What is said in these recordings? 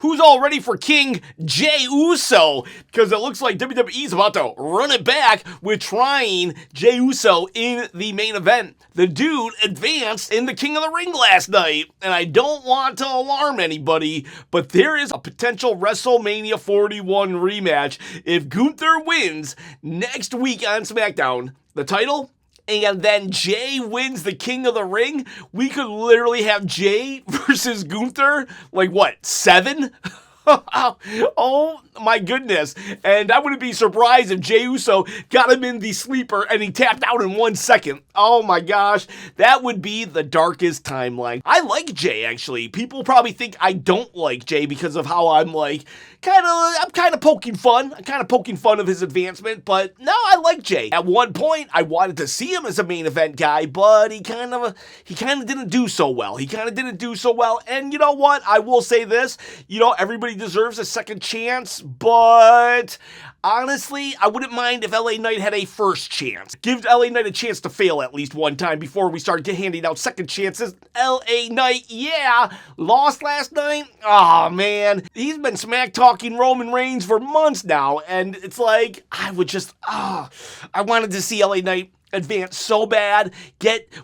who's all ready for King Jey Uso? Because it looks like WWE's about to run it back with trying Jey Uso in the main event. The dude advanced in the King of the Ring last night, and I don't want to alarm anybody, but there is a potential WrestleMania 41 rematch if Gunther wins next week on SmackDown. The title? And then Jey wins the King of the Ring. We could literally have Jey versus Gunther, like what, 7? Oh my goodness. And I wouldn't be surprised if Jey Uso got him in the sleeper and he tapped out in 1 second. Oh my gosh, that would be the darkest timeline. I like Jey, actually. People probably think I don't like Jey because of how I'm like, I'm kind of poking fun. I'm kind of poking fun of his advancement, but no, I like Jey. At one point, I wanted to see him as a main event guy, but he kind of didn't do so well. And you know what? I will say this, everybody deserves a second chance, but honestly, I wouldn't mind if LA Knight had a first chance. Give LA Knight a chance to fail at least one time before we start handing out second chances. LA Knight, yeah, lost last night. Oh man, he's been smack talking Roman Reigns for months now, and it's like I wanted to see LA Knight advance so bad,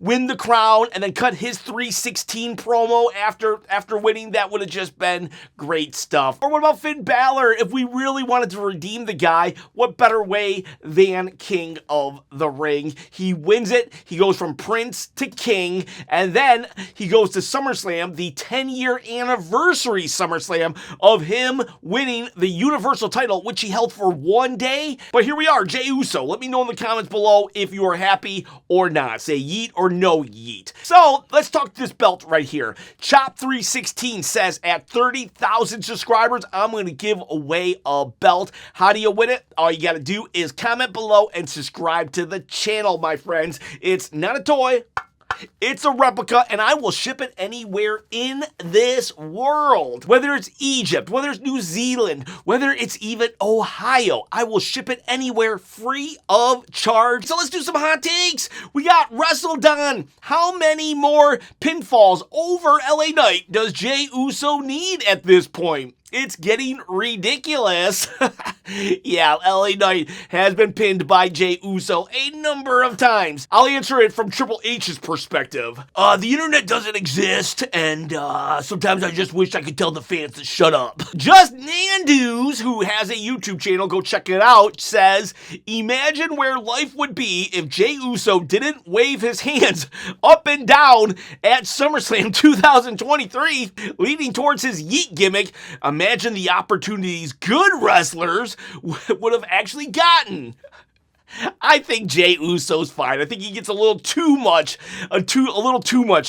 win the crown, and then cut his 3:16 promo after winning. That would have just been great stuff. Or what about Finn Balor? If we really wanted to redeem the guy, what better way than King of the Ring? He wins it, he goes from Prince to King, and then he goes to SummerSlam, the 10-year anniversary SummerSlam of him winning the Universal title, which he held for 1 day. But here we are, Jey Uso. Let me know in the comments below if you are happy or not. Say yeet or no yeet. So let's talk this belt right here. Chop316 says at 30,000 subscribers, I'm going to give away a belt. How do you win it? All you got to do is comment below and subscribe to the channel, my friends. It's not a toy. It's a replica, and I will ship it anywhere in this world. Whether it's Egypt, whether it's New Zealand, whether it's even Ohio, I will ship it anywhere free of charge. So let's do some hot takes. We got Wrestle done. How many more pinfalls over LA Knight does Jey Uso need at this point? It's getting ridiculous. Yeah, LA Knight has been pinned by Jey Uso a number of times. I'll answer it from Triple H's perspective. The internet doesn't exist, and sometimes I just wish I could tell the fans to shut up. Just Nandoos, who has a YouTube channel, go check it out, says, imagine where life would be if Jey Uso didn't wave his hands up and down at SummerSlam 2023, leading towards his yeet gimmick. Imagine the opportunities good wrestlers would have actually gotten. I think Jey Uso's fine. I think he gets a little too much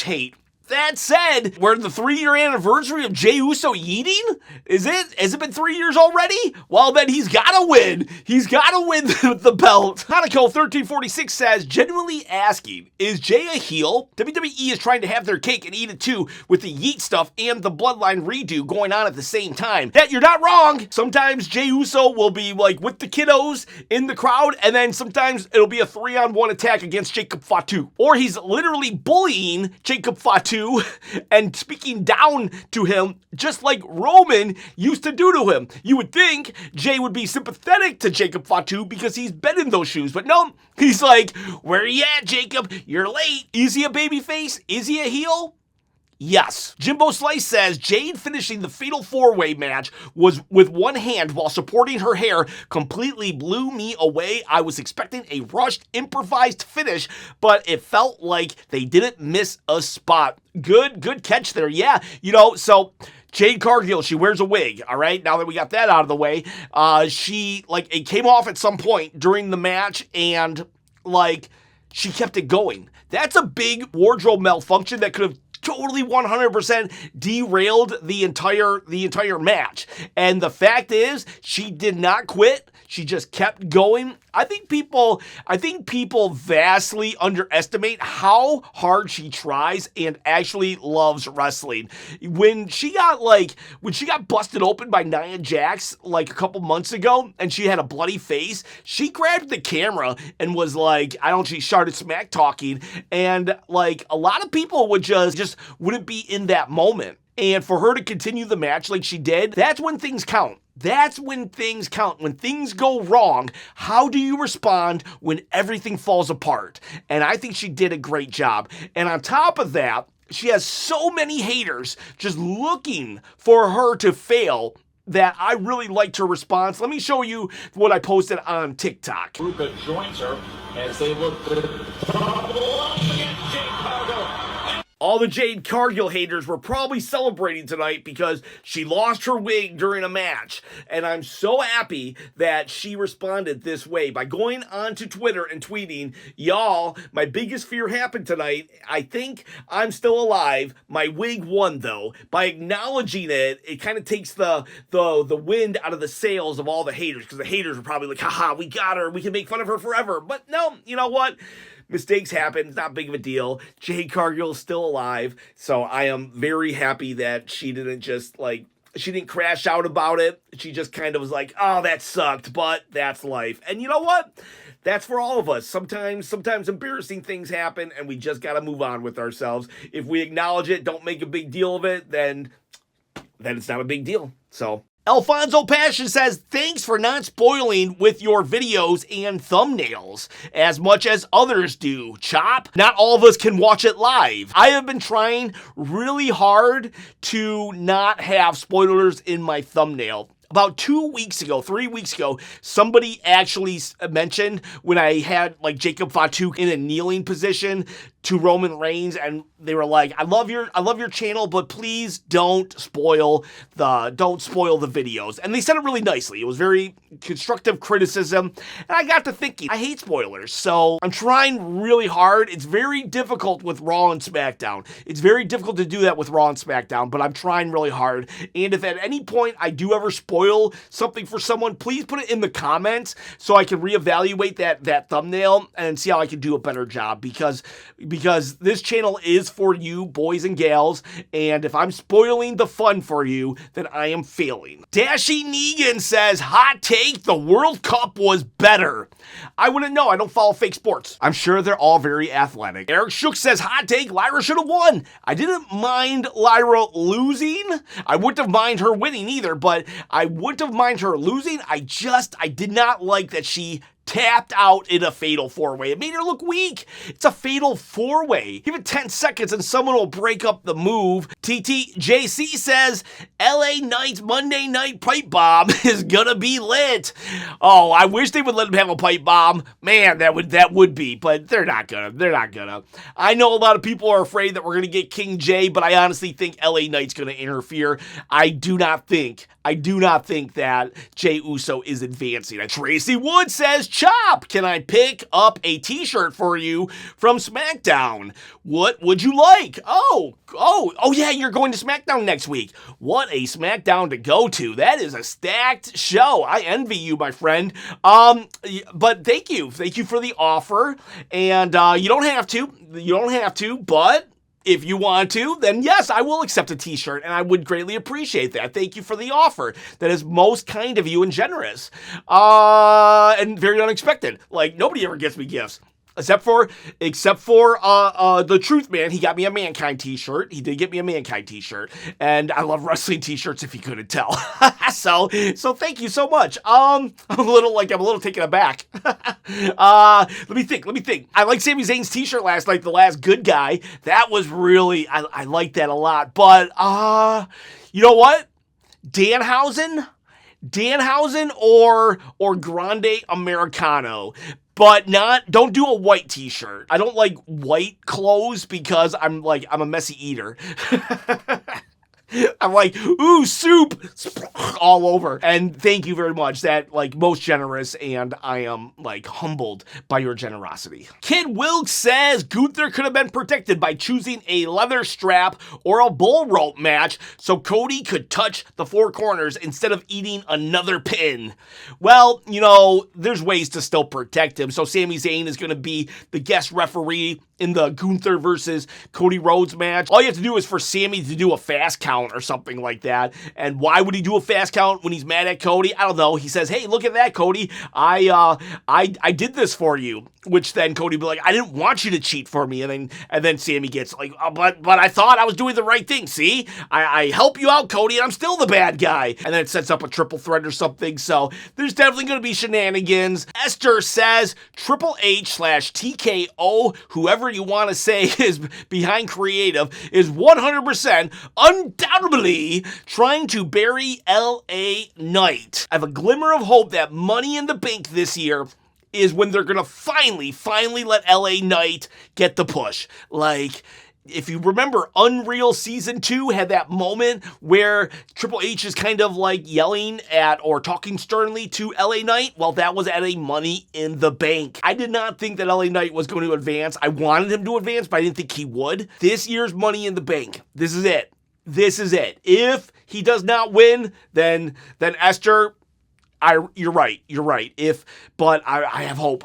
hate. That said, we're in the 3-year anniversary of Jey Uso yeeting? Has it been 3 years already? Well, then he's gotta win. He's gotta win the belt. Hanako1346 says, genuinely asking, is Jey a heel? WWE is trying to have their cake and eat it too with the yeet stuff and the bloodline redo going on at the same time. That you're not wrong. Sometimes Jey Uso will be like with the kiddos in the crowd, and then sometimes it'll be a 3-on-1 attack against Jacob Fatu. Or he's literally bullying Jacob Fatu and speaking down to him just like Roman used to do to him. You would think Jey would be sympathetic to Jacob Fatu because he's been in those shoes, but no, he's like, where are you at, Jacob? You're late. Is he a babyface? Is he a heel? Yes. Jimbo Slice says, Jade finishing the Fatal 4-Way match was with one hand while supporting her hair completely blew me away. I was expecting a rushed, improvised finish, but it felt like they didn't miss a spot. Good catch there. Yeah, so Jade Cargill, she wears a wig, all right? Now that we got that out of the way, it came off at some point during the match, and, she kept it going. That's a big wardrobe malfunction that could have totally 100% derailed the entire match. And the fact is, she did not quit. She just kept going. I think people vastly underestimate how hard she tries and actually loves wrestling. When she got busted open by Nia Jax a couple months ago and she had a bloody face, she grabbed the camera and was like, she started smack talking, and a lot of people would just wouldn't be in that moment. And for her to continue the match like she did, that's when things count. That's when things count. When things go wrong, how do you respond when everything falls apart? And I think she did a great job. And on top of that, she has so many haters just looking for her to fail that I really liked her response. Let me show you what I posted on TikTok. Ruka joins her as they look for All the Jade Cargill haters were probably celebrating tonight because she lost her wig during a match. And I'm so happy that she responded this way by going onto Twitter and tweeting, "Y'all, my biggest fear happened tonight. I think I'm still alive. My wig won though." By acknowledging it, it kind of takes the wind out of the sails of all the haters, because the haters were probably like, haha, we got her. We can make fun of her forever. But no, you know what? Mistakes happen. It's not big of a deal. Jade Cargill is still alive. So I am very happy that she didn't just she didn't crash out about it. She just kind of was like, oh, that sucked, but that's life. And you know what? That's for all of us. Sometimes embarrassing things happen and we just got to move on with ourselves. If we acknowledge it, don't make a big deal of it, then it's not a big deal. So Alfonso Passion says, thanks for not spoiling with your videos and thumbnails as much as others do. Chop, not all of us can watch it live. I have been trying really hard to not have spoilers in my thumbnail. About 3 weeks ago, somebody actually mentioned when I had Jacob Fatu in a kneeling position to Roman Reigns, and they were like, I love your channel, but please don't spoil the videos. And they said it really nicely. It was very constructive criticism. And I got to thinking, I hate spoilers. So I'm trying really hard. It's very difficult with Raw and SmackDown. It's very difficult to do that with Raw and SmackDown, but I'm trying really hard. And if at any point I do ever spoil something for someone, please put it in the comments so I can reevaluate that thumbnail and see how I can do a better job, because this channel is for you, boys and gals, and if I'm spoiling the fun for you, then I am failing. Dashy Negan says, hot take, the World Cup was better. I wouldn't know. I don't follow fake sports. I'm sure they're all very athletic. Eric Shook says, hot take, Lyra should have won. I didn't mind Lyra losing. I wouldn't have minded her winning either, but I wouldn't have minded her losing. I did not like that she tapped out in a fatal four-way. It made her look weak. It's a fatal four-way. Give it 10 seconds and someone will break up the move. TTJC says, LA Knight's Monday Night Pipe Bomb is gonna be lit. Oh, I wish they would let him have a pipe bomb. Man, that would be, but they're not gonna. I know a lot of people are afraid that we're gonna get King Jey, but I honestly think LA Knight's gonna interfere. I do not think that Jey Uso is advancing. Tracy Wood says, Chop, can I pick up a t-shirt for you from SmackDown? What would you like? Oh yeah, you're going to SmackDown next week. What a SmackDown to go to. That is a stacked show. I envy you, my friend. But thank you for the offer. And you don't have to, but if you want to, then yes, I will accept a t-shirt, and I would greatly appreciate that. Thank you for the offer. That is most kind of you and generous. And very unexpected. Nobody ever gets me gifts. Except for the Truth Man. He got me a Mankind t-shirt. He did get me a Mankind t-shirt. And I love wrestling t-shirts, if you couldn't tell. So thank you so much. I'm a little taken aback. Let me think. I like Sami Zayn's t-shirt last night, The Last Good Guy. That was really, I like that a lot. But, you know what? Danhausen or Grande Americano. But don't do a white t-shirt. I don't like white clothes because I'm a messy eater. I'm like, ooh, soup all over. And thank you very much. That most generous, and I am humbled by your generosity. Kid Wilkes says Gunther could have been protected by choosing a leather strap or a bull rope match so Cody could touch the four corners instead of eating another pin. Well, there's ways to still protect him. So Sami Zayn is going to be the guest referee in the Gunther versus Cody Rhodes match. All you have to do is for Sammy to do a fast count or something like that. And why would he do a fast count when he's mad at Cody? I don't know. He says, hey, look at that, Cody. I did this for you. Which then Cody be like, I didn't want you to cheat for me. And then Sammy gets like, oh, but I thought I was doing the right thing. See, I help you out, Cody, and I'm still the bad guy. And then it sets up a triple threat or something. So there's definitely going to be shenanigans. Esther says Triple H/TKO, whoever you want to say is behind creative, is 100% undoubtedly trying to bury LA Knight. I have a glimmer of hope that Money in the Bank this year is when they're gonna finally let LA Knight get the push. Like, if you remember, Unreal Season 2 had that moment where Triple H is kind of like yelling at or talking sternly to LA Knight. Well, that was at a Money in the Bank. I did not think that LA Knight was going to advance. I wanted him to advance, but I didn't think he would. This year's Money in the Bank. This is it. This is it. If he does not win, then Esther, you're right. But I have hope.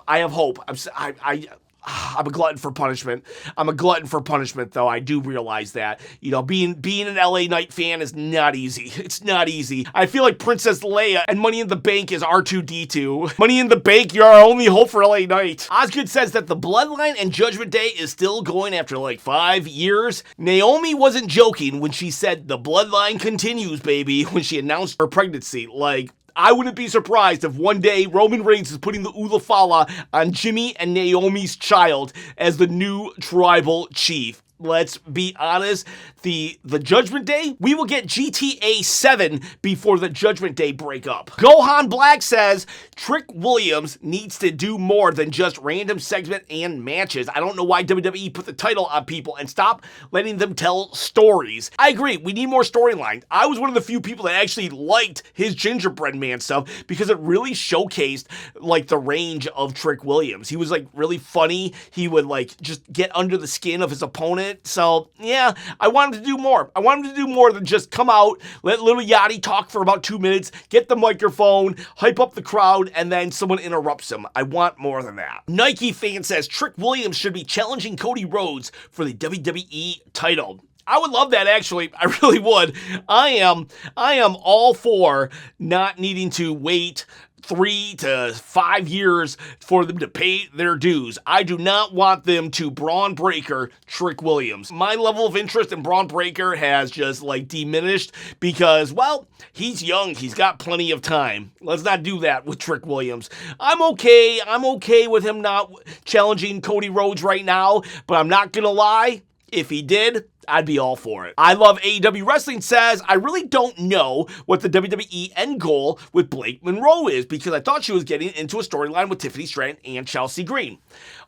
I'm a glutton for punishment. I'm a glutton for punishment, though. I do realize that. You know, being an LA Knight fan is not easy. It's not easy. I feel like Princess Leia and Money in the Bank is R2-D2. Money in the Bank, you're our only hope for LA Knight. Osgood says that the Bloodline and Judgment Day is still going after like 5 years. Naomi wasn't joking when she said the Bloodline continues, baby, when she announced her pregnancy. Like, I wouldn't be surprised if one day Roman Reigns is putting the Ulafala on Jimmy and Naomi's child as the new tribal chief. Let's be honest, the Judgment Day, we will get GTA 7 before the Judgment Day breakup. Gohan Black says Trick Williams needs to do more than just random segment and matches. I don't know why WWE put the title on people and stop letting them tell stories. I agree, we need more storyline. I was one of the few people that actually liked his Gingerbread Man stuff because it really showcased like the range of Trick Williams. He was like really funny. He would like just get under the skin of his opponent. So, yeah, I want him to do more. I want him to do more than just come out, let Little Yachty talk for about 2 minutes, get the microphone, hype up the crowd, and then someone interrupts him. I want more than that. Nike fan says Trick Williams should be challenging Cody Rhodes for the WWE title. I would love that, actually. I really would. I am all for not needing to wait 3 to 5 years for them to pay their dues. I do not want them to Braun Breaker Trick Williams. My level of interest in Braun Breaker has just like diminished because, well, he's young. He's got plenty of time. Let's not do that with Trick Williams. I'm okay with him not challenging Cody Rhodes right now, but I'm not gonna lie. If he did, I'd be all for it. I love AEW Wrestling says, I really don't know what the WWE end goal with Blake Monroe is because I thought she was getting into a storyline with Tiffany Stratton and Chelsea Green.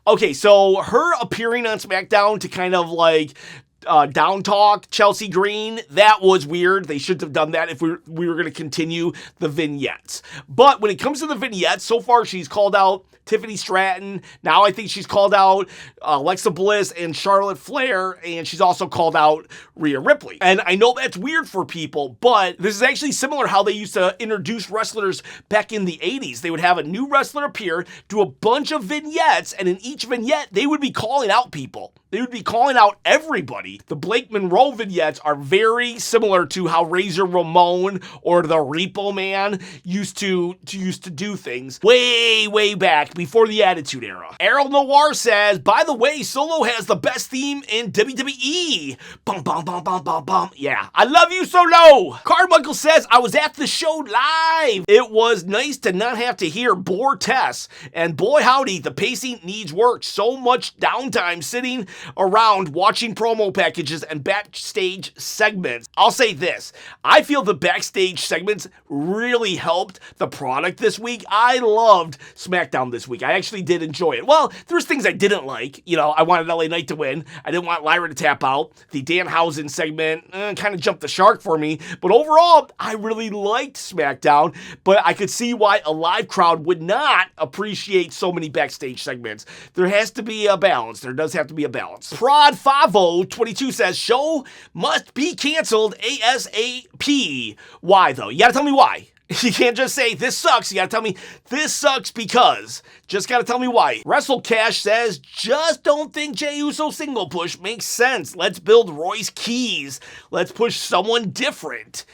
Okay, so her appearing on SmackDown to kind of like down talk Chelsea Green, that was weird. They shouldn't have done that if we were going to continue the vignettes. But when it comes to the vignettes, so far she's called out Tiffany Stratton. Now I think she's called out Alexa Bliss and Charlotte Flair, and she's also called out Rhea Ripley. And I know that's weird for people, but this is actually similar how they used to introduce wrestlers back in the 80s. They would have a new wrestler appear, do a bunch of vignettes, and in each vignette, they would be calling out people. They would be calling out everybody. The Blake Monroe vignettes are very similar to how Razor Ramon or the Repo Man used to do things way back before the Attitude Era. Errol Noir says, by the way, Solo has the best theme in WWE. Bum, bum, bum, bum, bum, bum. Yeah, I love you, Solo. Carmichael says, I was at the show live. It was nice to not have to hear bore Tess. And boy howdy, the pacing needs work. So much downtime sitting around watching promo packages and backstage segments. I'll say this, I feel the backstage segments really helped the product this week. I loved SmackDown this week. I actually did enjoy it. Well, there's things I didn't like. You know, I wanted LA Knight to win. I didn't want Lyra to tap out. The Danhausen segment kind of jumped the shark for me. But overall, I really liked SmackDown. But I could see why a live crowd would not appreciate so many backstage segments. There has to be a balance. There does have to be a balance. Prod Favo 22 says, show must be canceled ASAP. Why though? You gotta tell me why. You can't just say, this sucks. You gotta tell me, this sucks because. Just gotta tell me why. Wrestle Cash says, just don't think Jey Uso single push makes sense. Let's build Royce Keys. Let's push someone different.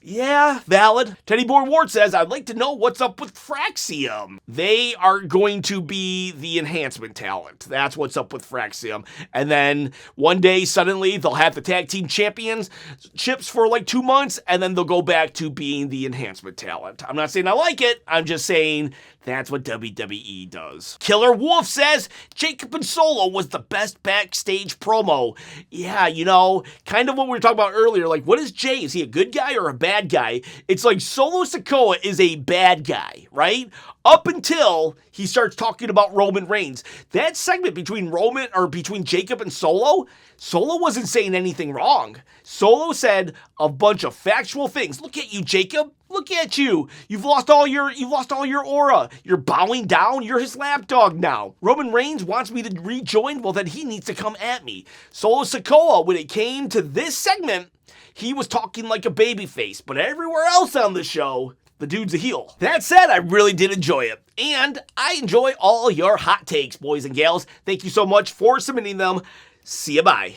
Yeah, valid. Teddy Boy Ward says, I'd like to know what's up with Fraxium. They are going to be the enhancement talent. That's what's up with Fraxium. And then one day, suddenly, they'll have the tag team championships for like 2 months, and then they'll go back to being the enhancement talent. I'm not saying I like it. I'm just saying that's what WWE does. Killer Wolf says, Jacob and Solo was the best backstage promo. Yeah, you know, kind of what we were talking about earlier. Like, what is Jey? Is he a good guy or a bad guy? It's like Solo Sikoa is a bad guy, right? Up until he starts talking about Roman Reigns. That segment between Jacob and Solo wasn't saying anything wrong. Solo said a bunch of factual things. Look at you, Jacob. Look at you. You've lost all your aura. You're bowing down. You're his lapdog now. Roman Reigns wants me to rejoin. Well, then he needs to come at me. Solo Sikoa, when it came to this segment, he was talking like a babyface, but everywhere else on the show, the dude's a heel. That said, I really did enjoy it. And I enjoy all your hot takes, boys and gals. Thank you so much for submitting them. See ya, bye.